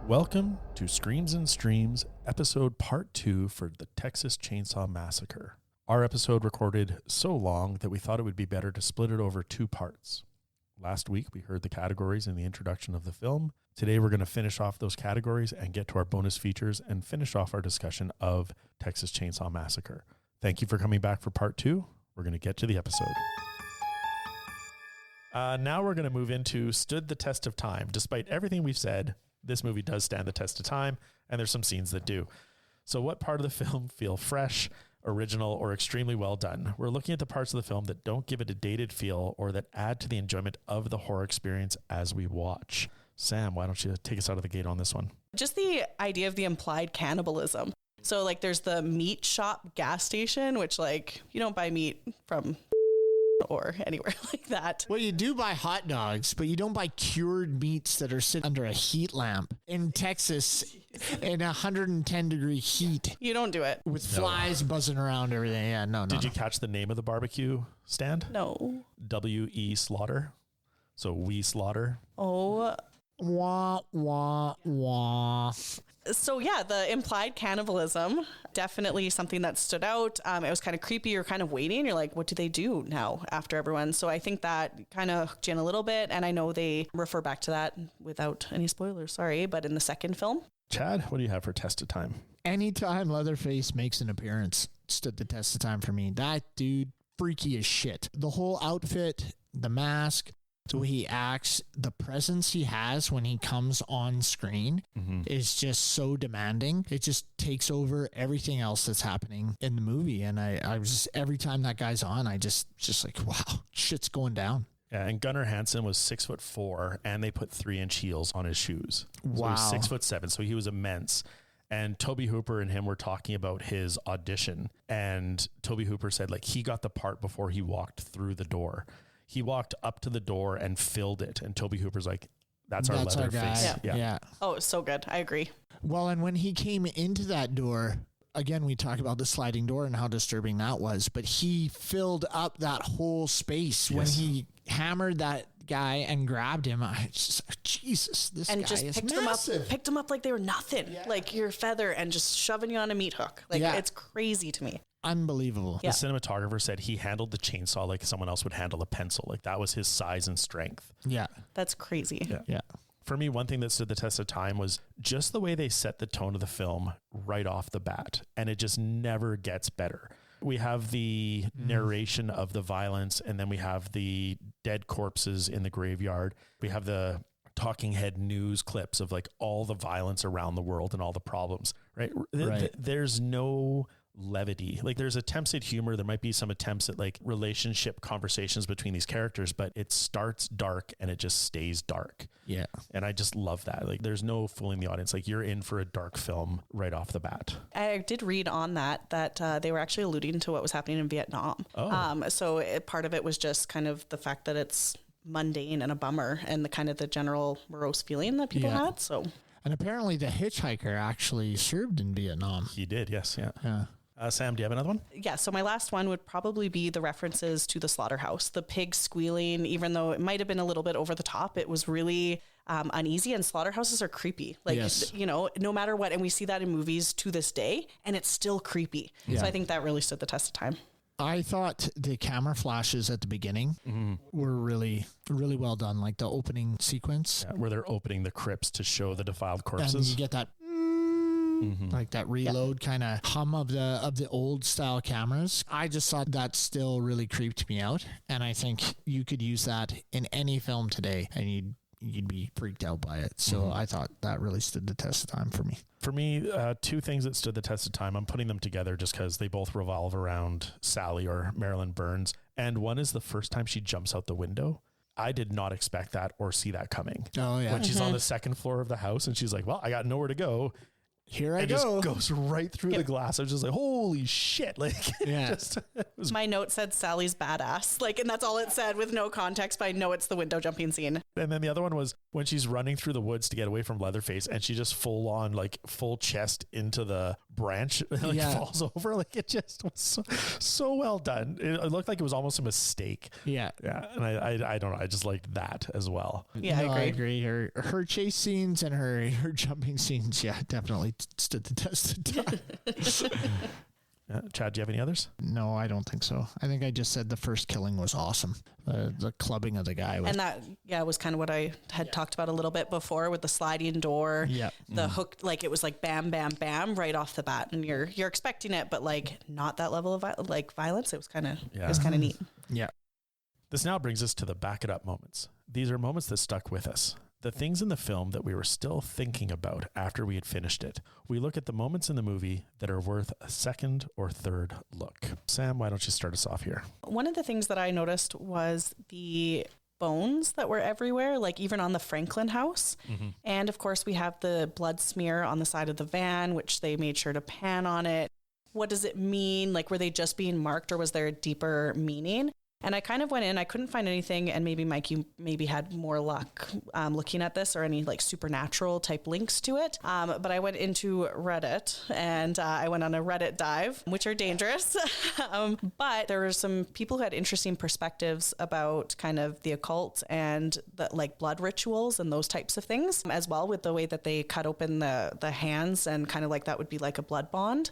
Welcome to Screams and Streams, episode part 2 for the Texas Chainsaw Massacre. Our episode recorded so long that we thought it would be better to split it over 2 parts. Last week, we heard the categories in the introduction of the film. Today, we're going to finish off those categories and get to our bonus features and finish off our discussion of Texas Chainsaw Massacre. Thank you for coming back for part 2. We're going to get to the episode. Now we're going to move into Stood the Test of Time. Despite everything we've said, this movie does stand the test of time, and there's some scenes that do. So what part of the film feel fresh, original, or extremely well done? We're looking at the parts of the film that don't give it a dated feel or that add to the enjoyment of the horror experience as we watch. Sam, why don't you take us out of the gate on this one? Just the idea of the implied cannibalism. So like there's the meat shop gas station, which like you don't buy meat from or anywhere like that. Well, you do buy hot dogs, but you don't buy cured meats that are sitting under a heat lamp in Texas in 110 degree heat. You don't do it. With flies buzzing around everything. Yeah, no. Did you catch the name of the barbecue stand? No. W.E. Slaughter. So We Slaughter. Oh. Wah, wah, wah. So yeah, the implied cannibalism, definitely something that stood out. It was kind of creepy. You're kind of waiting. You're like, what do they do now after everyone? So I think that kind of hooked you in a little bit. And I know they refer back to that without any spoilers, sorry, but in the second film. Chad, what do you have for test of time? Anytime Leatherface makes an appearance, stood the test of time for me. That dude, freaky as shit. The whole outfit, the mask, the way he acts, the presence he has when he comes on screen is just so demanding. It just takes over everything else that's happening in the movie. And I was just, every time that guy's on, I just like, wow, shit's going down. Yeah, and Gunnar Hansen was 6'4", and they put 3-inch heels on his shoes. Wow. So he was 6'7", so he was immense. And Tobe Hooper and him were talking about his audition. And Tobe Hooper said like he got the part before he walked through the door. He walked up to the door and filled it. And Tobe Hooper's like, that's our Leatherface. Yeah. Oh, it's so good. I agree. Well, and when he came into that door, again, we talk about the sliding door and how disturbing that was, but he filled up that whole space when he hammered that guy and grabbed him. I just, Jesus, this and guy just is picked them up like they were nothing, like your feather, and just shoving you on a meat hook. Like it's crazy to me. Unbelievable. The cinematographer said he handled the chainsaw like someone else would handle a pencil. Like that was his size and strength. Yeah. That's crazy. Yeah. For me, one thing that stood the test of time was just the way they set the tone of the film right off the bat. And it just never gets better. We have the narration of the violence, and then we have the dead corpses in the graveyard. We have the talking head news clips of like all the violence around the world and all the problems, right? There's no levity. Like there's attempts at humor. There might be some attempts at like relationship conversations between these characters, but it starts dark and it just stays dark. Yeah. And I just love that. Like there's no fooling the audience. Like you're in for a dark film right off the bat. I did read on that they were actually alluding to what was happening in Vietnam. So part of it was just kind of the fact that it's mundane and a bummer and the kind of the general morose feeling that people had. So. And apparently the hitchhiker actually served in Vietnam. He did. Yes. Yeah. Sam, do you have another one? Yeah. So my last one would probably be the references to the slaughterhouse, the pig squealing, even though it might have been a little bit over the top, it was really uneasy, and slaughterhouses are creepy. Like, you know, no matter what. And we see that in movies to this day and it's still creepy. Yeah. So I think that really stood the test of time. I thought the camera flashes at the beginning were really, really well done. Like the opening sequence where they're opening the crypts to show the defiled corpses. And you get that like that reload kind of hum of the old style cameras. I just thought that still really creeped me out. And I think you could use that in any film today and you'd be freaked out by it. So I thought that really stood the test of time for me. For me, 2 things that stood the test of time, I'm putting them together just because they both revolve around Sally or Marilyn Burns. And one is the first time she jumps out the window. I did not expect that or see that coming. Oh, yeah. When she's on the second floor of the house and she's like, well, I got nowhere to go. here I and go. just goes right through the glass. I was just like, holy shit. Like, my note said Sally's badass. Like, and that's all it said with no context, but I know it's the window jumping scene. And then the other one was when she's running through the woods to get away from Leatherface and she just full chest into the branch, falls over. Like, it just was so well done. It looked like it was almost a mistake. Yeah. Yeah. And I don't know. I just liked that as well. Yeah, no, I agree. Her chase scenes and her jumping scenes, definitely stood the test of time. Chad, do you have any others? No, I don't think so. I think I just said the first killing was awesome. The clubbing of the guy. And that was kind of what I had talked about a little bit before with the sliding door. Yeah. The hook, like it was like bam, bam, bam right off the bat. And you're expecting it, but like not that level of violence. It was kind of neat. Yeah. This now brings us to the back it up moments. These are moments that stuck with us. The things in the film that we were still thinking about after we had finished it. We look at the moments in the movie that are worth a second or third look. Sam, why don't you start us off here? One of the things that I noticed was the bones that were everywhere, like even on the Franklin house. Mm-hmm. And of course, we have the blood smear on the side of the van, which they made sure to pan on it. What does it mean? Like, were they just being marked or was there a deeper meaning? And I kind of went in, I couldn't find anything. And maybe Mike, you maybe had more luck looking at this or any like supernatural type links to it. But I went into Reddit and I went on a Reddit dive, which are dangerous. But there were some people who had interesting perspectives about kind of the occult and the like blood rituals and those types of things as well, with the way that they cut open the hands and kind of like that would be like a blood bond.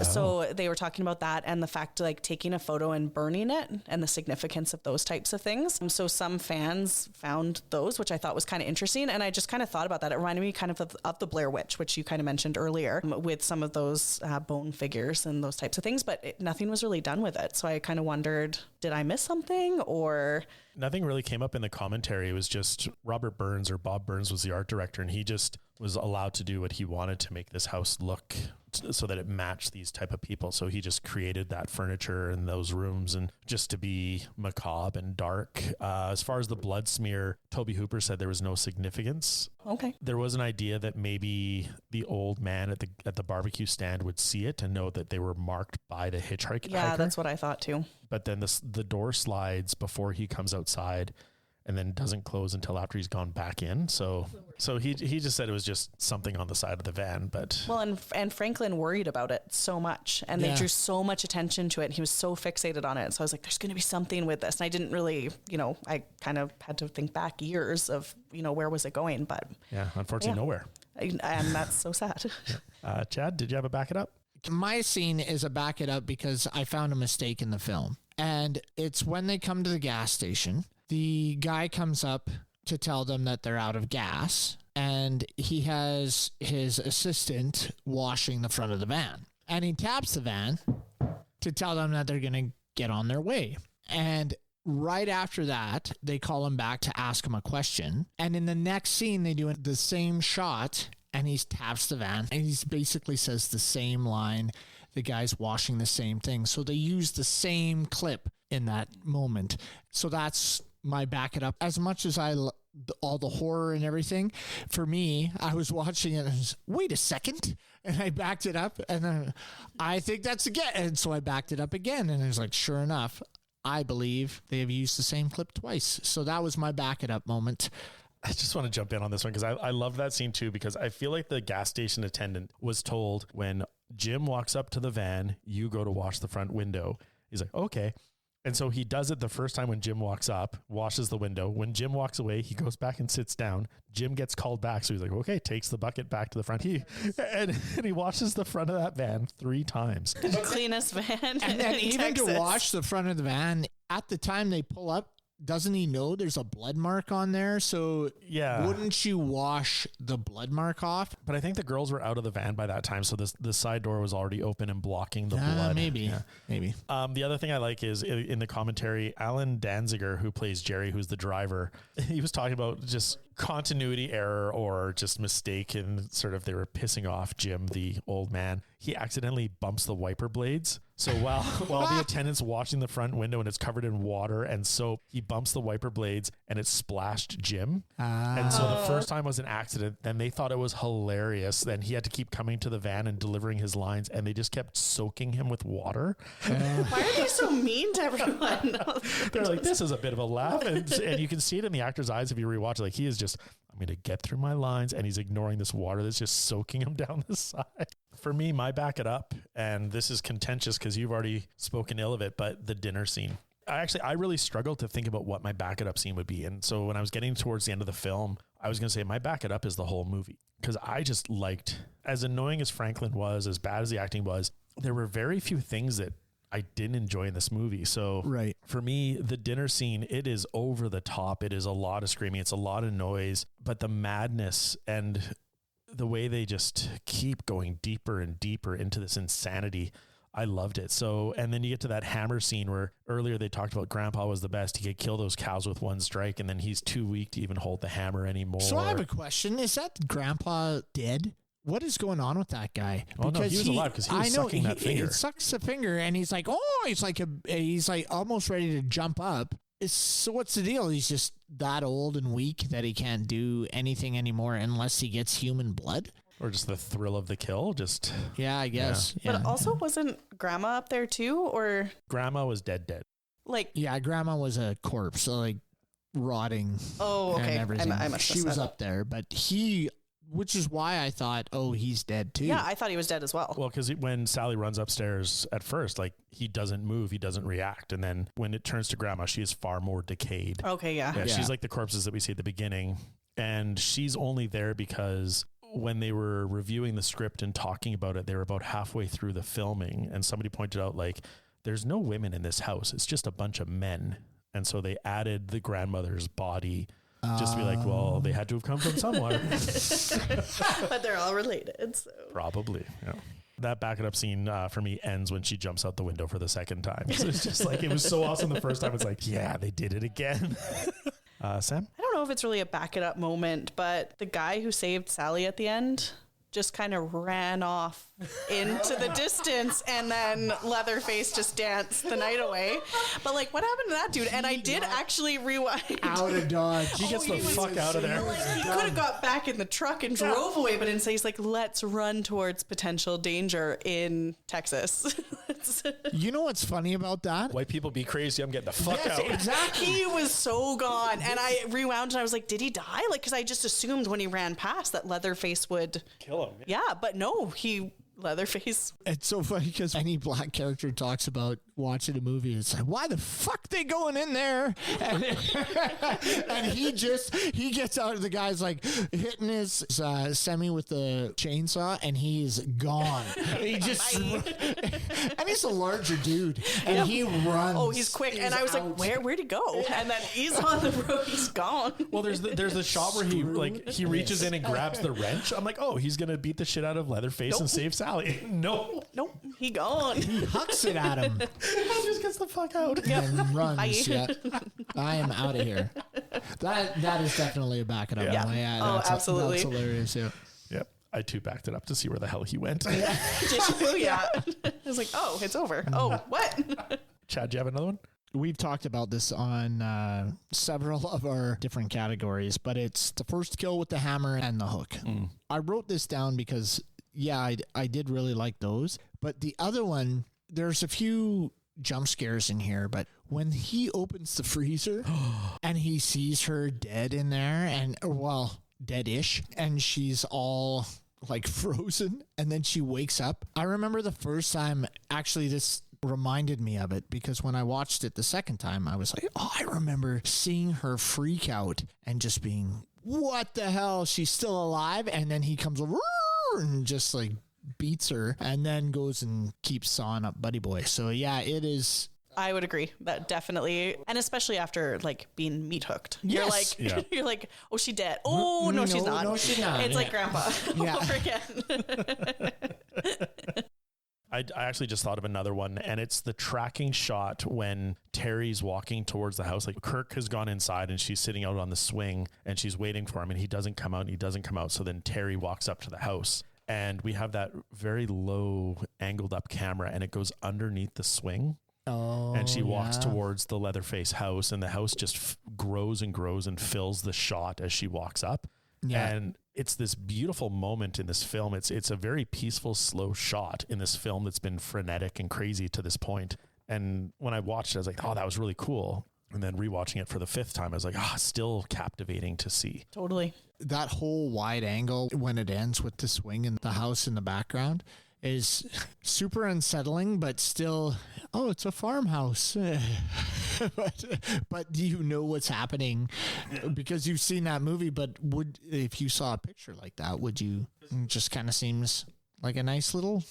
So they were talking about that and the fact like taking a photo and burning it and the significance of those types of things. So some fans found those, which I thought was kind of interesting. And I just kind of thought about that. It reminded me kind of the Blair Witch, which you kind of mentioned earlier with some of those bone figures and those types of things, but nothing was really done with it. So I kind of wondered, did I miss something or... Nothing really came up in the commentary. It was just Robert Burns, or Bob Burns was the art director, and he just was allowed to do what he wanted to make this house look so that it matched these type of people. So he just created that furniture and those rooms and just to be macabre and dark. As far as the blood smear, Tobie Hooper said there was no significance. Okay. There was an idea that maybe the old man at the barbecue stand would see it and know that they were marked by the hitchhiker. Yeah, that's what I thought too. But then the door slides before he comes outside and then doesn't close until after he's gone back in. So he just said it was just something on the side of the van. But well, and Franklin worried about it so much, and they drew so much attention to it. And he was so fixated on it. So I was like, there's going to be something with this. And I didn't really, I kind of had to think back years of, where was it going? But yeah, unfortunately nowhere. And that's so sad. Chad, did you have a back it up? My scene is a back it up because I found a mistake in the film. And it's when they come to the gas station. The guy comes up to tell them that they're out of gas, and he has his assistant washing the front of the van. And he taps the van to tell them that they're going to get on their way. And right after that, they call him back to ask him a question. And in the next scene, they do the same shot, and he taps the van, and he basically says the same line. The guy's washing the same thing. So they use the same clip in that moment. So that's my back it up. As much as all the horror and everything, for me, I was watching it and I was, wait a second. And I backed it up and then I think that's again. And so I backed it up again. And I was like, sure enough, I believe they have used the same clip twice. So that was my back it up moment. I just want to jump in on this one because I love that scene too, because I feel like the gas station attendant was told when Jim walks up to the van, you go to wash the front window. He's like, okay. And so he does it the first time when Jim walks up, washes the window. When Jim walks away, he goes back and sits down. Jim gets called back. So he's like, okay, takes the bucket back to the front. And he washes the front of that van 3 times. The cleanest van. And then even Texas. To wash the front of the van, at the time they pull up, doesn't he know there's a blood mark on there? So yeah, wouldn't you wash the blood mark off? But I think the girls were out of the van by that time. So the side door was already open and blocking the blood. Maybe. The other thing I like is in the commentary, Alan Danziger, who plays Jerry, who's the driver, he was talking about just continuity error or just mistake, and sort of they were pissing off Jim, the old man. He accidentally bumps the wiper blades. So while the attendant's washing the front window and it's covered in water and soap, he bumps the wiper blades and it splashed Jim. And so the first time was an accident. Then they thought it was hilarious. Then he had to keep coming to the van and delivering his lines, and they just kept soaking him with water. Why are they so mean to everyone? They're like, this is a bit of a laugh. And you can see it in the actor's eyes if you rewatch it. Like, he is just, I'm going to get through my lines, and he's ignoring this water that's just soaking him down the side. For me, my back it up, and this is contentious because you've already spoken ill of it, but the dinner scene. I really struggled to think about what my back it up scene would be. And so when I was getting towards the end of the film, I was going to say my back it up is the whole movie, because I just liked, as annoying as Franklin was, as bad as the acting was, there were very few things that I didn't enjoy in this movie. So for me, the dinner scene, it is over the top. It is a lot of screaming. It's a lot of noise, but the madness and the way they just keep going deeper and deeper into this insanity, I loved it. So, and then you get to that hammer scene where earlier they talked about Grandpa was the best. He could kill those cows with one strike, and then he's too weak to even hold the hammer anymore. So I have a question. Is that Grandpa dead? What is going on with that guy? Oh, no, he was alive because he was sucking that finger. He sucks the finger, and he's like, he's like almost ready to jump up. So what's the deal? He's just that old and weak that he can't do anything anymore unless he gets human blood? Or just the thrill of the kill? Yeah, I guess. Yeah. But also, wasn't Grandma up there too? Or Grandma was dead. Like, yeah, Grandma was a corpse, so like rotting. Oh, okay. And everything. I must she was up there, but which is why I thought, he's dead too. Yeah, I thought he was dead as well. Well, because when Sally runs upstairs at first, like, he doesn't move, he doesn't react. And then when it turns to Grandma, she is far more decayed. Okay, yeah. She's like the corpses that we see at the beginning. And she's only there because when they were reviewing the script and talking about it, they were about halfway through the filming. And somebody pointed out, like, there's no women in this house. It's just a bunch of men. And so they added the grandmother's body just to be like, well, they had to have come from somewhere. But they're all related. So. Probably, yeah. That back it up scene for me ends when she jumps out the window for the second time. So it's just like, it was so awesome the first time. It's like, yeah, they did it again. Sam? I don't know if it's really a back it up moment, but the guy who saved Sally at the end just kind of ran off into the distance, and then Leatherface just danced the night away. But like, what happened to that dude? And I did actually rewind. Out of Dodge. He gets the fuck out of there. Like, he could have got back in the truck and drove away, but instead he's like, let's run towards potential danger in Texas. You know what's funny about that? White people be crazy. I'm getting the fuck out. Exactly. He was so gone. And I rewound and I was like, did he die? Like, because I just assumed when he ran past that Leatherface would kill him. Yeah, but no, Leatherface. It's so funny because any black character talks about watching a movie, it's like, why the fuck they going in there? And he gets out, the guy's like hitting his semi with the chainsaw, and he's gone. He just and he's a larger dude, and he runs. Oh, he's quick. And I was like, where'd he go? And then he's on the road, he's gone. Well, there's the shot where he reaches in and grabs the wrench. I'm like, oh, he's gonna beat the shit out of Leatherface and save Sally. Nope, he gone. He hucks it at him. He just gets the fuck out. And runs. Yeah. I am out of here. That is definitely a back it up. Yeah. Absolutely. That's hilarious. Yeah. Yep. I too backed it up to see where the hell he went. Did you? Yeah. I was like, oh, it's over. Oh, what? Chad, do you have another one? We've talked about this on several of our different categories, but it's the first kill with the hammer and the hook. I wrote this down because, I did really like those. But the other one, there's a few jump scares in here, but when he opens the freezer and he sees her dead in there, and dead-ish, and she's all like frozen, and then she wakes up. I remember the first time, actually this reminded me of it, because when I watched it the second time, I was like, I remember seeing her freak out and just being, what the hell, she's still alive? And then he comes over and just like beats her, and then goes and keeps sawing up Buddy Boy. So yeah, it is. I would agree that definitely, and especially after like being meat hooked, yes. You're like, oh, she's dead. Oh no, she's not. No, she's not. It's like Grandpa over again. I actually just thought of another one, and it's the tracking shot when Terry's walking towards the house. Like Kirk has gone inside and she's sitting out on the swing and she's waiting for him and he doesn't come out. So then Terry walks up to the house and we have that very low angled up camera and it goes underneath the swing. Oh, and she walks towards the Leatherface house and the house just grows and grows and fills the shot as she walks up. Yeah. And it's this beautiful moment in this film. It's a very peaceful, slow shot in this film that's been frenetic and crazy to this point. And when I watched it, I was like, oh, that was really cool. And then rewatching it for the 5th time, I was like, still captivating to see. Totally. That whole wide angle when it ends with the swing and the house in the background is super unsettling, but still, it's a farmhouse. but do you know what's happening because you've seen that movie? But if you saw a picture like that, would you just kind of seems like a nice little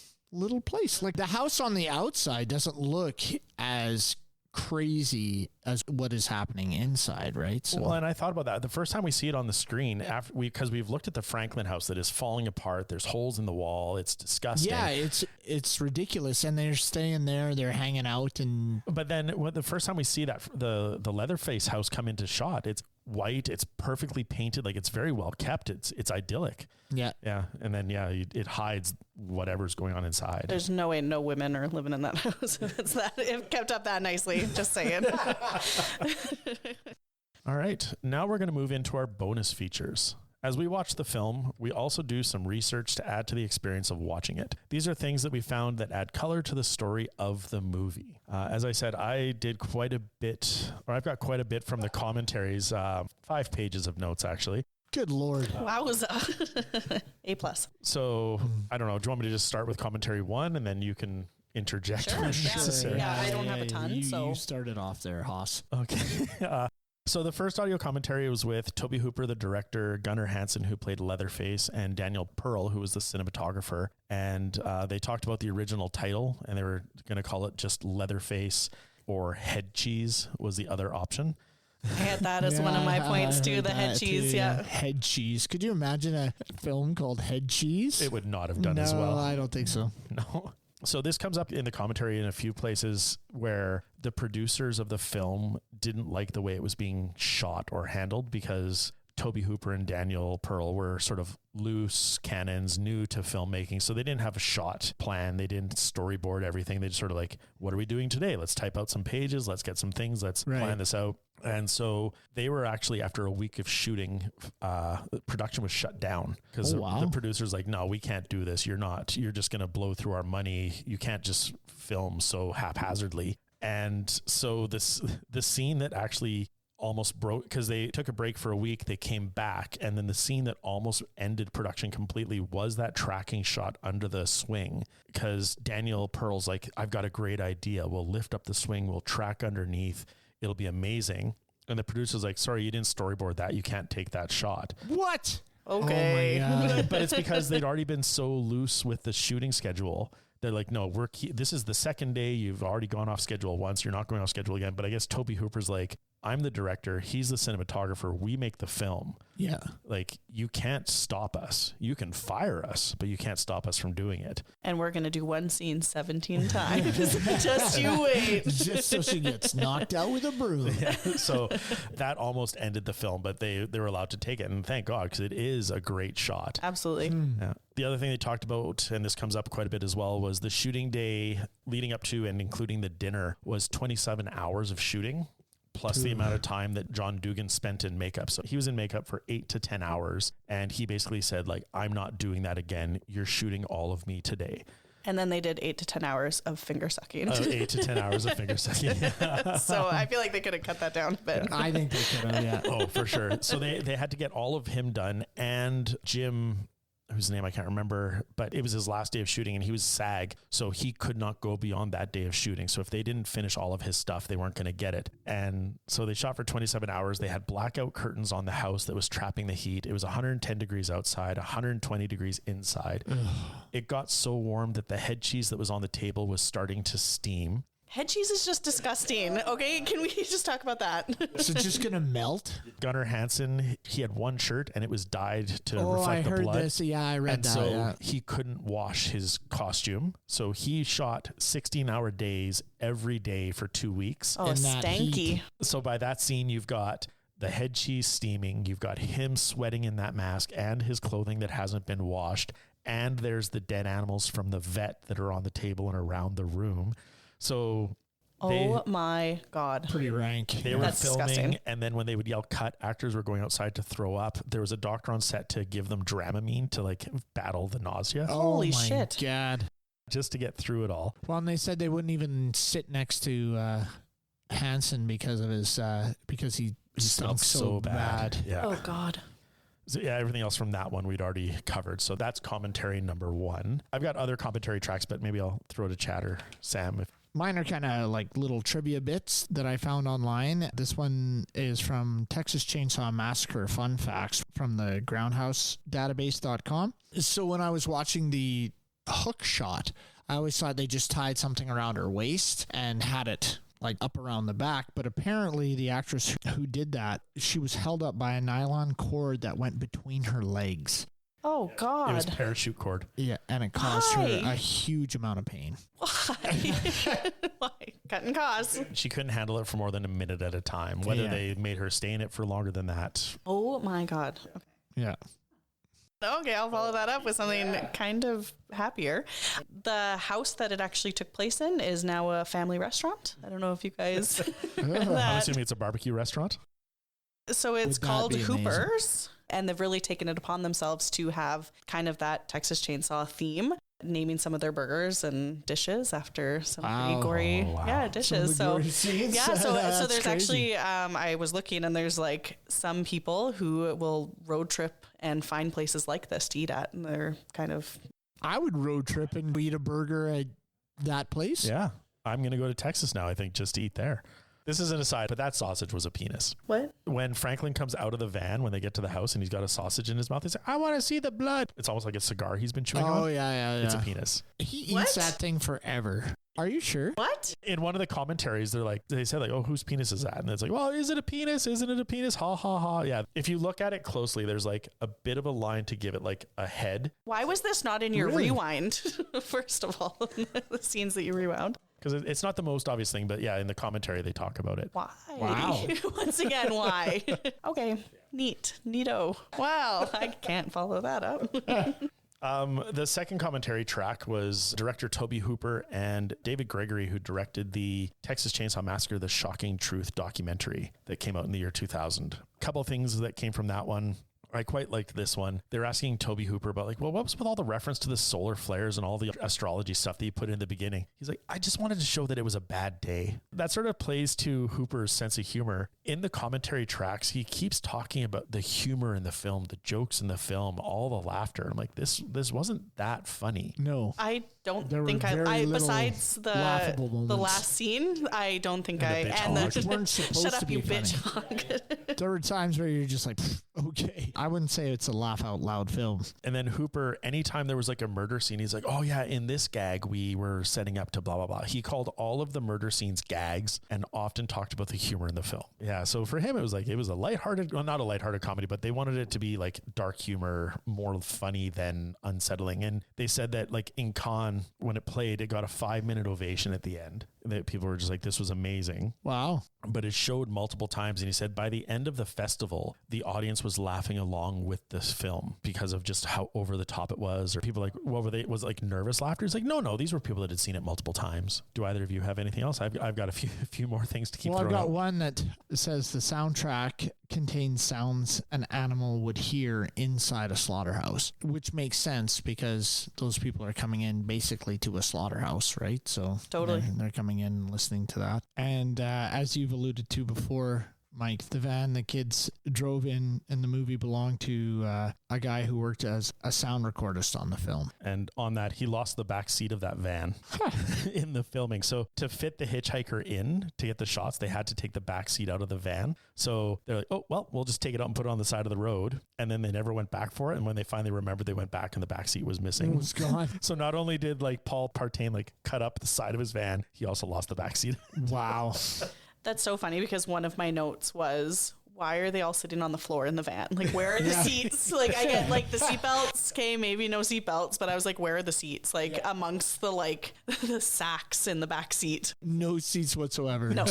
place? Like the house on the outside doesn't look as crazy as what is happening inside, right? So, well, and I thought about that the first time we see it on the screen because we've looked at the Franklin house that is falling apart. There's holes in the wall. It's disgusting. Yeah, it's ridiculous. And they're staying there. They're hanging out. But then the first time we see that the Leatherface house come into shot, it's white. It's perfectly painted. Like it's very well kept. It's idyllic. Yeah. Yeah. And then, it hides whatever's going on inside. There's no way no women are living in that house if it's that, if kept up that nicely. Just saying. All right. Now we're going to move into our bonus features. As we watch the film, we also do some research to add to the experience of watching it. These are things that we found that add color to the story of the movie. As I said, I've got quite a bit from the commentaries, 5 pages of notes, actually. Good Lord. Wowza. A+. So I don't know. Do you want me to just start with commentary 1 and then you can interject when necessary? Yeah, I don't have a ton. You started off there, Haas. Okay. So the first audio commentary was with Tobie Hooper, the director, Gunnar Hansen, who played Leatherface, and Daniel Pearl, who was the cinematographer. And they talked about the original title, and they were going to call it just Leatherface, or Head Cheese was the other option. I had that as one of my points too, the head cheese. Too, yeah. Head Cheese. Could you imagine a film called Head Cheese? It would not have done as well. No, I don't think so. No. So this comes up in the commentary in a few places where the producers of the film didn't like the way it was being shot or handled because Tobie Hooper and Daniel Pearl were sort of loose cannons, new to filmmaking. So they didn't have a shot plan. They didn't storyboard everything. They just sort of like, what are we doing today? Let's type out some pages. Let's get some things. Let's plan this out. And so they were actually, after a week of shooting, production was shut down because the producers like, no, we can't do this. You're just going to blow through our money. You can't just film so haphazardly. And so the scene that actually almost broke, because they took a break for a week, they came back, and then the scene that almost ended production completely was that tracking shot under the swing, because Daniel Pearl's like, I've got a great idea. We'll lift up the swing, we'll track underneath, it'll be amazing. And the producer's like, sorry, you didn't storyboard that, you can't take that shot. What? Okay. Oh my God. But it's because they'd already been so loose with the shooting schedule. They're like, no, this is the second day. You've already gone off schedule once. You're not going off schedule again. But I guess Tobie Hooper's like, I'm the director. He's the cinematographer. We make the film. Yeah. Like, you can't stop us. You can fire us, but you can't stop us from doing it. And we're going to do one scene 17 times. Just you wait. Just so she gets knocked out with a broom. Yeah. So that almost ended the film, but they were allowed to take it. And thank God, because it is a great shot. Absolutely. Yeah. The other thing they talked about, and this comes up quite a bit as well, was the shooting day leading up to and including the dinner was 27 hours of shooting, plus the amount of time that John Dugan spent in makeup. So he was in makeup for 8 to 10 hours. And he basically said, like, I'm not doing that again. You're shooting all of me today. And then they did 8 to 10 hours of finger sucking. 8 to 10 hours of finger sucking. So I feel like they could have cut that down a bit. I think they could have, yeah. Oh, for sure. So they had to get all of him done, and Jim, whose name I can't remember, but it was his last day of shooting and he was SAG. So he could not go beyond that day of shooting. So if they didn't finish all of his stuff, they weren't going to get it. And so they shot for 27 hours. They had blackout curtains on the house that was trapping the heat. It was 110 degrees outside, 120 degrees inside. It got so warm that the head cheese that was on the table was starting to steam. Head cheese is just disgusting. Okay, can we just talk about that? Is it just gonna melt? Gunnar Hansen, he had one shirt and it was dyed to I reflect the heard blood. this. Yeah, I read And that. so Yeah. he couldn't wash his costume. So he shot 16-hour days every day for 2 weeks. Oh, In that stanky. heat. So by that scene, you've got the head cheese steaming, you've got him sweating in that mask and his clothing that hasn't been washed. And there's the dead animals from the vet that are on the table and around the room. So Oh my God. Pretty rank. they were That's filming, disgusting. and then when they would yell cut, actors were going outside to throw up. There was a doctor on set to give them Dramamine to like battle the nausea, Holy my shit. God. just to get through it all. Well, and they said they wouldn't even sit next to Hansen because of his because he Smelled stunk so bad. Yeah. Oh God. So yeah, everything else from that one we'd already covered. So that's commentary number 1. I've got other commentary tracks, but maybe I'll throw to Chatter, Sam. If Mine are kind of like little trivia bits that I found online. This one is from Texas Chainsaw Massacre Fun Facts from the groundhousedatabase.com. So when I was watching the hook shot, I always thought they just tied something around her waist and had it like up around the back. But apparently the actress who did that, she was held up by a nylon cord that went between her legs. Oh God. it was parachute cord. Yeah, and it caused her Why? a huge amount of pain. Why? Why? Cutting costs. She couldn't handle it for more than a minute at a time. Whether Yeah. they made her stay in it for longer than that. Oh my God. Okay. Yeah. Okay, I'll follow that up with something kind of happier. The house that it actually took place in is now a family restaurant. I don't know if you guys know I'm that. assuming it's a barbecue restaurant. So it's Would that called be amazing? Hoopers, and they've really taken it upon themselves to have kind of that Texas Chainsaw theme, naming some of their burgers and dishes after some Wow. pretty gory Oh, wow. yeah, dishes. So yeah, so that's there's crazy. actually I was looking, and there's like some people who will road trip and find places like this to eat at, and they're kind of I would road trip and eat a burger at that place. Yeah. I'm going to go to Texas now, I think, just to eat there. This is an aside, but that sausage was a penis. what? When Franklin comes out of the van, when they get to the house and he's got a sausage in his mouth, he's like, I want to see the blood. It's almost like a cigar he's been chewing Oh, on. yeah. It's a penis. He What? eats that thing forever. Are you sure? What? In one of the commentaries, they said like, oh, whose penis is that? And it's like, well, is it a penis? Isn't it a penis? Ha, ha, ha. Yeah. If you look at it closely, there's like a bit of a line to give it like a head. Why was this not in your Really? rewind? First of all, the scenes that you rewound. Because it's not the most obvious thing, but yeah, in the commentary, they talk about it. Why? Wow. Once again, why? Okay. Neat. Neato. Wow. I can't follow that up. The second commentary track was director Tobie Hooper and David Gregory, who directed the Texas Chainsaw Massacre, The Shocking Truth documentary that came out in the year 2000. A couple of things that came from that one. I quite liked this one. They're asking Tobie Hooper about like, well, what was with all the reference to the solar flares and all the astrology stuff that you put in the beginning? He's like, I just wanted to show that it was a bad day. That sort of plays to Hooper's sense of humor. In the commentary tracks, he keeps talking about the humor in the film, the jokes in the film, all the laughter. I'm like, this wasn't that funny. No. I don't There were think very I little besides laughable the moments. last scene, I don't think And I the bitch and hog. the Weren't supposed shut to up, be you bitch funny. hog. There were times where you're just like, okay. I wouldn't say it's a laugh out loud film. And then Hooper, anytime there was like a murder scene, he's like, oh yeah, in this gag, we were setting up to blah, blah, blah. He called all of the murder scenes gags and often talked about the humor in the film. Yeah. So for him, it was a lighthearted, well, not a lighthearted comedy, but they wanted it to be like dark humor, more funny than unsettling. And they said that like in Cannes, when it played, it got a 5-minute ovation at the end. That people were just like, this was amazing. Wow. But it showed multiple times. And he said by the end of the festival, the audience was laughing along with this film because of just how over the top it was. Or people like, what were they? Was it like nervous laughter? He's like, no, these were people that had seen it multiple times. Do either of you have anything else? I've got a few more things to keep Well, I've throwing got out. one that says the soundtrack contains sounds an animal would hear inside a slaughterhouse, which makes sense because those people are coming in basically to a slaughterhouse, right? So Totally. they're coming in and listening to that. And as you've alluded to before, Mike. The van the kids drove in the movie belonged to a guy who worked as a sound recordist on the film. And on that, he lost the back seat of that van in the filming. So to fit the hitchhiker in to get the shots, they had to take the back seat out of the van. So they're like, oh, well, we'll just take it out and put it on the side of the road. And then they never went back for it. And when they finally remembered, they went back and the back seat was missing. It was gone. So not only did like Paul Partain like cut up the side of his van, he also lost the back seat. Wow. That's so funny because one of my notes was, why are they all sitting on the floor in the van? Like, where are the seats? Like, I get like the seatbelts. Okay, maybe no seatbelts, but I was like, where are the seats? Like amongst the like the sacks in the back seat. No seats whatsoever. No,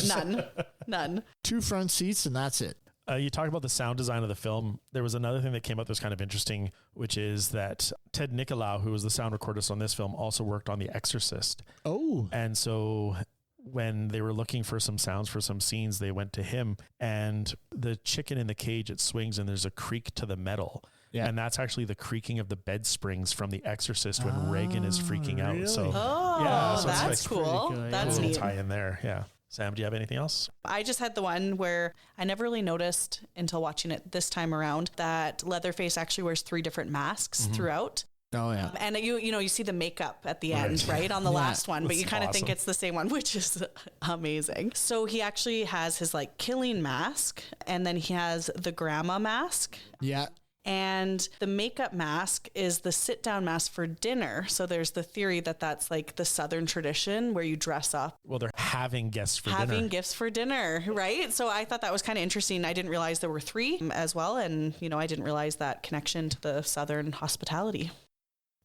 none. 2 front seats and that's it. You talk about the sound design of the film. There was another thing that came up that was kind of interesting, which is that Ted Nicolau, who was the sound recordist on this film, also worked on The Exorcist. Oh. And so when they were looking for some sounds for some scenes, they went to him, and the chicken in the cage, it swings and there's a creak to the metal. Yeah. And that's actually the creaking of the bed springs from The Exorcist when Reagan is freaking out. So so that's cool. That's neat. Tie in there. Yeah. Sam, do you have anything else? I just had the one where I never really noticed until watching it this time around that Leatherface actually wears 3 different masks throughout. Oh yeah. And you see the makeup at the end, right? On the last one, but you kind of think it's the same one, which is amazing. So he actually has his like killing mask, and then he has the grandma mask. Yeah. And the makeup mask is the sit down mask for dinner. So there's the theory that that's like the Southern tradition where you dress up. Well, they're having guests for dinner. Having gifts for dinner, right? So I thought that was kind of interesting. I didn't realize there were 3 as well. And, I didn't realize that connection to the Southern hospitality.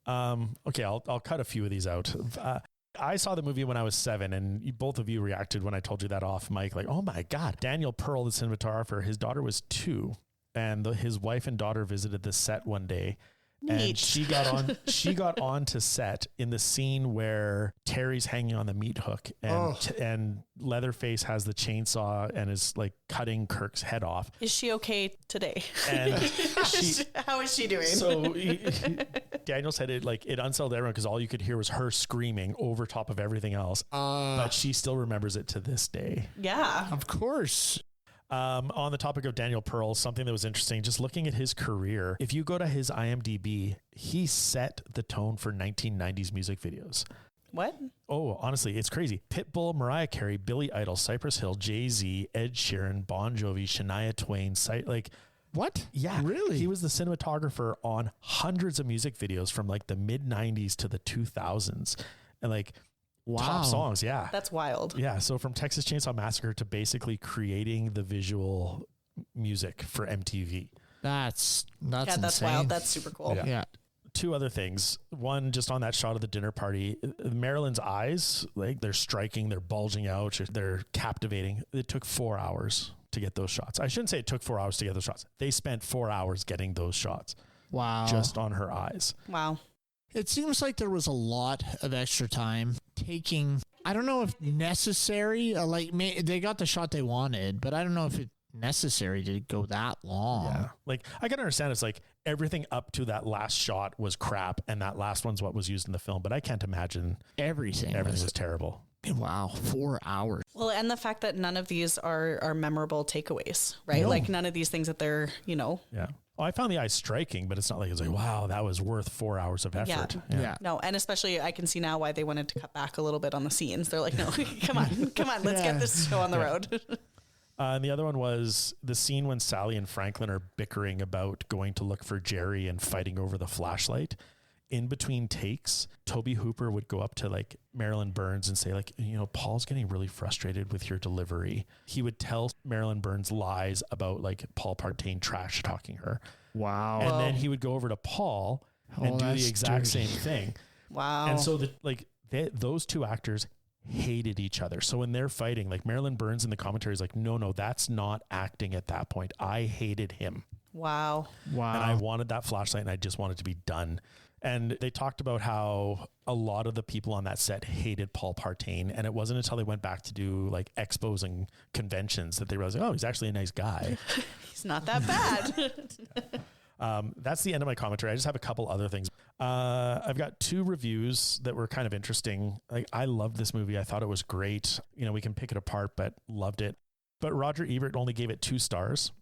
Okay, I'll cut a few of these out. I saw the movie when I was 7, and both of you reacted when I told you that off mic, like, oh my God, Daniel Pearl, the cinematographer, his daughter was 2. And his wife and daughter visited the set one day. Neat. And she got on to set in the scene where Terry's hanging on the meat hook and Leatherface has the chainsaw and is like cutting Kirk's head off. Is she okay today? And how is she doing? So Daniel said it unsettled everyone because all you could hear was her screaming over top of everything else. But she still remembers it to this day. Yeah. Of course. On the topic of Daniel Pearl, something that was interesting, just looking at his career, if you go to his IMDb, he set the tone for 1990s music videos. What? Oh, honestly, it's crazy. Pitbull, Mariah Carey, Billy Idol, Cypress Hill, Jay-Z, Ed Sheeran, Bon Jovi, Shania Twain, what? Yeah. Really? He was the cinematographer on hundreds of music videos from like the mid 90s to the 2000s. And top songs, yeah. That's wild. Yeah, so from Texas Chainsaw Massacre to basically creating the visual music for MTV. That's insane. Wild. That's super cool. Yeah. 2 other things. One, just on that shot of the dinner party, Marilyn's eyes, they're striking, they're bulging out, they're captivating. It took 4 hours to get those shots. I shouldn't say it took 4 hours to get those shots. They spent 4 hours getting those shots. Wow. Just on her eyes. Wow. It seems like there was a lot of extra time taking, I don't know if necessary, they got the shot they wanted, but I don't know if it's necessary to go that long. Yeah. I can understand it's everything up to that last shot was crap and that last one's what was used in the film, but I can't imagine everything was terrible. Wow, 4 hours. Well, and the fact that none of these are memorable takeaways, right? No. None of these things that they're, Yeah. Well, I found the eyes striking, but it's not like it's wow, that was worth 4 hours of effort. Yeah. No, and especially I can see now why they wanted to cut back a little bit on the scenes. They're like, no, come on, let's get this show on the road. And the other one was the scene when Sally and Franklin are bickering about going to look for Jerry and fighting over the flashlight. In between takes, Tobie Hooper would go up to Marilyn Burns and say Paul's getting really frustrated with your delivery. He would tell Marilyn Burns lies about Paul Partain trash talking her. Wow. And then he would go over to Paul and do the exact same thing. Wow. And so those 2 actors hated each other. So when they're fighting, Marilyn Burns in the commentary is no, that's not acting at that point. I hated him. Wow. And I wanted that flashlight and I just wanted to be done. And they talked about how a lot of the people on that set hated Paul Partain. And it wasn't until they went back to do expos and conventions that they realized, oh, he's actually a nice guy. He's not that bad. That's the end of my commentary. I just have a couple other things. I've got 2 reviews that were kind of interesting. I loved this movie. I thought it was great. We can pick it apart, but loved it. But Roger Ebert only gave it 2 stars.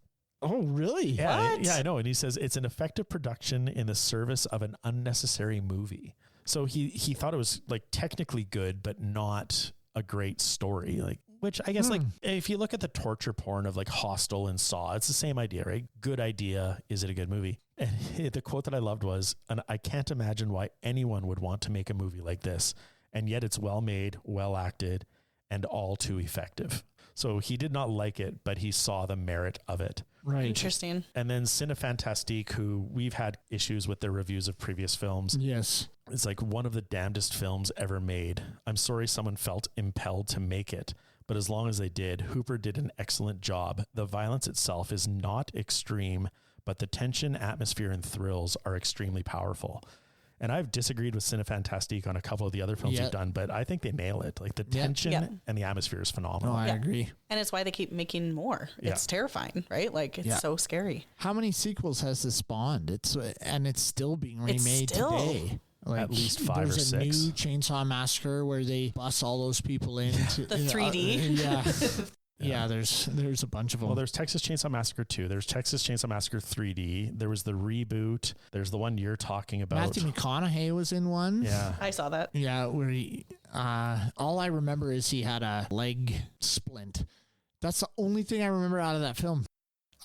Oh, really? Yeah, What? yeah, I know. And he says it's an effective production in the service of an unnecessary movie. So he thought it was like technically good, but not a great story. Like, which I guess like if you look at the torture porn of like Hostel and Saw, it's the same idea, right? Good idea. Is it a good movie? And the quote that I loved was, and I can't imagine why anyone would want to make a movie like this. And yet it's well made, well acted, and all too effective. So he did not like it, but he saw the merit of it. Right. Interesting. And then Cinefantastique, who we've had issues with their reviews of previous films. Yes. It's like one of the damnedest films ever made. I'm sorry someone felt impelled to make it, but as long as they did, Hooper did an excellent job. The violence itself is not extreme, but the tension, atmosphere, and thrills are extremely powerful. And I've disagreed with Cinefantastique on a couple of the other films you've done, but I think they nail it. Like the tension and the atmosphere is phenomenal. Oh, I agree. And it's why they keep making more. It's terrifying, right? Like it's so scary. How many sequels has this spawned? It's still being remade today. Like at least 5 or 6. There's a new Chainsaw Massacre where they bus all those people into The 3D. Yeah, there's a bunch of them. Well, there's Texas Chainsaw Massacre 2. There's Texas Chainsaw Massacre 3D. There was the reboot. There's the one you're talking about. Matthew McConaughey was in one. Yeah. I saw that. Yeah, where he, all I remember is he had a leg splint. That's the only thing I remember out of that film.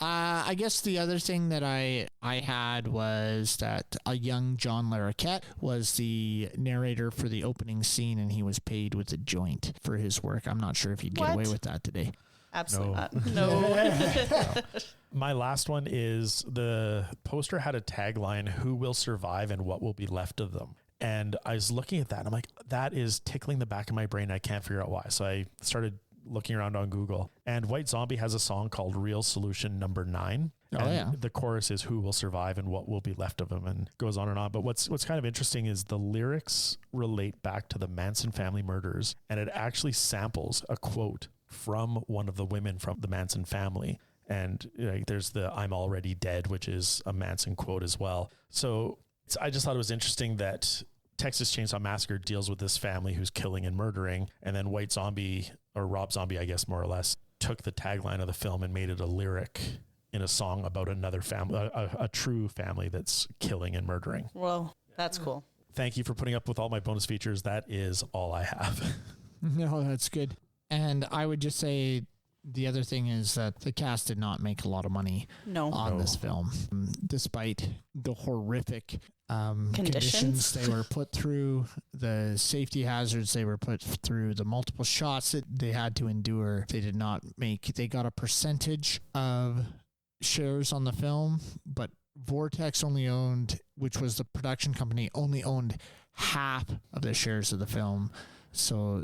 I guess the other thing that I had was that a young John Larroquette was the narrator for the opening scene, and he was paid with a joint for his work. I'm not sure if you'd get away with that today. Absolutely not. No. My last one is the poster had a tagline, "Who will survive and what will be left of them?" And I was looking at that and I'm like, that is tickling the back of my brain. I can't figure out why. So I started looking around on Google, and White Zombie has a song called Real Solution Number 9. The chorus is "Who will survive and what will be left of them," and goes on and on. But what's kind of interesting is the lyrics relate back to the Manson family murders, and it actually samples a quote from one of the women from the Manson family. And there's the "I'm already dead," which is a Manson quote as well. So I just thought it was interesting that Texas Chainsaw Massacre deals with this family who's killing and murdering, and then White Zombie, or Rob Zombie, I guess, more or less, took the tagline of the film and made it a lyric in a song about another family, a true family that's killing and murdering. Well, that's cool. Thank you for putting up with all my bonus features. That is all I have. No, that's good. And I would just say the other thing is that the cast did not make a lot of money on this film, despite the horrific conditions they were put through, the safety hazards they were put through, the multiple shots that they had to endure. They did not make, they got a percentage of shares on the film, but Vortex only owned, which was the production company, only owned half of the shares of the film. So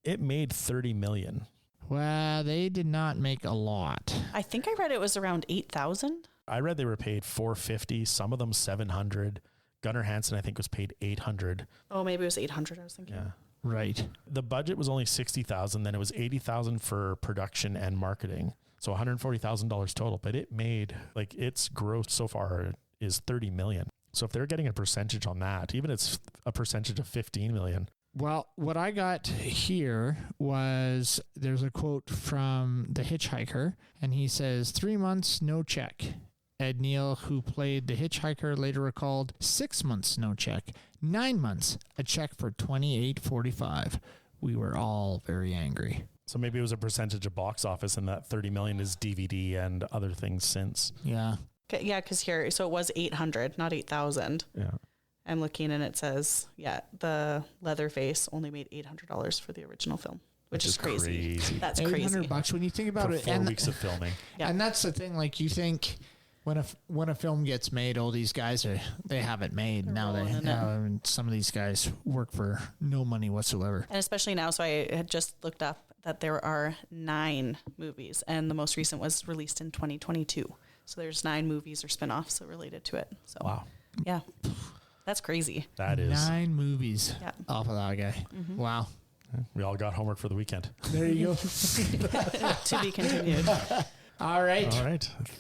It made $30 million. Well, they did not make a lot. I think I read it was around 8,000. I read they were paid $450, some of them $700. Gunnar Hansen, I think, was paid $800. Oh, maybe it was 800. I was thinking. Yeah. Right. The budget was only $60,000. Then it was $80,000 for production and marketing. So $140,000 total, but it made, like, its gross so far is $30 million. So if they're getting a percentage on that, even it's a percentage of $15 million. Well, what I got here was there's a quote from The Hitchhiker, and he says, 3 months, no check. Ed Neal, who played the hitchhiker, later recalled 6 months, no check. 9 months, a check for $28.45. We were all very angry. So maybe it was a percentage of box office, and that 30 million is DVD and other things since. Yeah. Yeah, because here, so it was 800, not 8,000. Yeah. I'm looking and it says, the Leatherface only made $800 for the original film, which is crazy. That's crazy. $800 when you think about it. 4 weeks of filming. Yeah. And that's the thing. Like, you think when a film gets made, these guys they have it made. Now some of these guys work for no money whatsoever. And especially now. So I had just looked up that there are 9 movies, and the most recent was released in 2022. So there's 9 movies or spinoffs related to it. So wow. Yeah. That's crazy. That is 9 movies off of that guy. Mm-hmm. Wow. We all got homework for the weekend. There you go. To be continued. All right.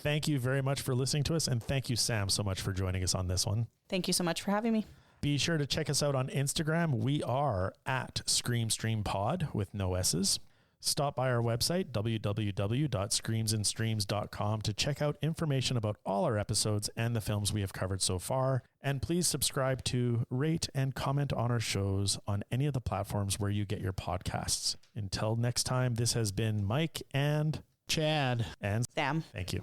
Thank you very much for listening to us. And thank you, Sam, so much for joining us on this one. Thank you so much for having me. Be sure to check us out on Instagram. We are at ScreamStreamPod with no S's. Stop by our website, www.screamsandstreams.com, to check out information about all our episodes and the films we have covered so far. And please subscribe to, rate, and comment on our shows on any of the platforms where you get your podcasts. Until next time, this has been Mike and Chad and Sam. Thank you.